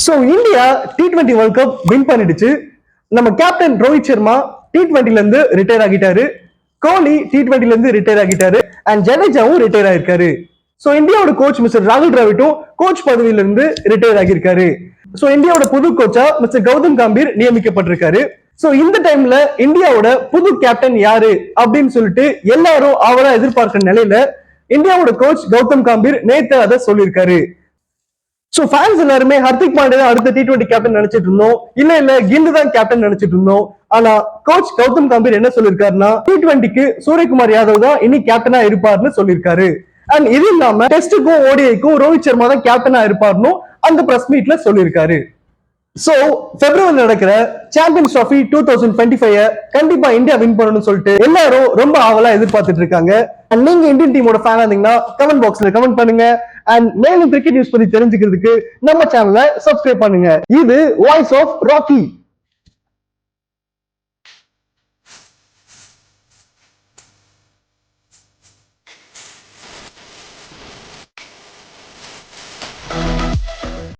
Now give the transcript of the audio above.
So India T20 world cup win பண்ணிடுச்சு. நம்ம captain Rohit Sharma T20ல இருந்து ரிட்டையர் ஆகிட்டாரு. கோலி T20ல இருந்து ரிட்டையர் ஆகிட்டாரு. அண்ட் ஜடேஜாவும் ரிட்டையர் ஆயிருக்காரு. ஸோ இந்தியாவோட கோச் மிஸ்டர் ராகுல் டிராவிட்டும் கோச் பதவியில இருந்து ரிட்டையர் ஆகியிருக்காரு. ஸோ இந்தியாவோட புது கோச்சா மிஸ்டர் கௌதம் கம்பீர் நியமிக்கப்பட்டிருக்காரு. ஸோ இந்த டைம்ல இந்தியாவோட புது கேப்டன் யாரு அப்படின்னு சொல்லிட்டு எல்லாரும் அவரா எதிர்பார்க்கிற நிலையில இந்தியாவோட கோச் கௌதம் கம்பீர் நேத்து அதை சொல்லியிருக்காரு. சோ ஃபேன்ஸ் எல்லாருமே ஹர்திக் பாண்டியா தான் அடுத்த T20 கேப்டன் நினைச்சிட்டு இருந்தோம். இல்ல கில்லு தான் கேப்டன் நினைச்சிட்டு இருந்தோம். ஆனா கோச் கௌதம் கம்பீர் என்ன சொல்லிருக்காருன்னா T20க்கு சூரியகுமார் யாதவ் தான் இனி கேப்டனா இருப்பாருன்னு சொல்லியிருக்காரு. அண்ட் இது இல்லாம டெஸ்டுக்கும் ஓடிஐக்கும் ரோஹித் சர்மா தான் கேப்டனா இருப்பாருன்னு அந்த பிரஸ் மீட்ல சொல்லியிருக்காரு. சோ பிப்ரவரி நடக்கிற சாம்பியன்ஸ் டிராஃபி 2025 கண்டிப்பா இந்தியா வின் பண்ணணும்னு சொல்லிட்டு எல்லாரும் ரொம்ப ஆவலா எதிர்பார்த்துட்டு இருக்காங்க. அண்ட் நீங்க இந்தியன் டீமோட ஃபேனா இருந்தீங்கன்னா கமெண்ட் பாக்ஸ்ல கமெண்ட் பண்ணுங்க. அண்ட் மேலும் கிரிக்கெட் நியூஸ் பத்தி தெரிஞ்சுக்கிறதுக்கு நம்ம சேனலை சப்ஸ்கிரைப் பண்ணுங்க. இது வாய்ஸ் ஆஃப் ராக்கி.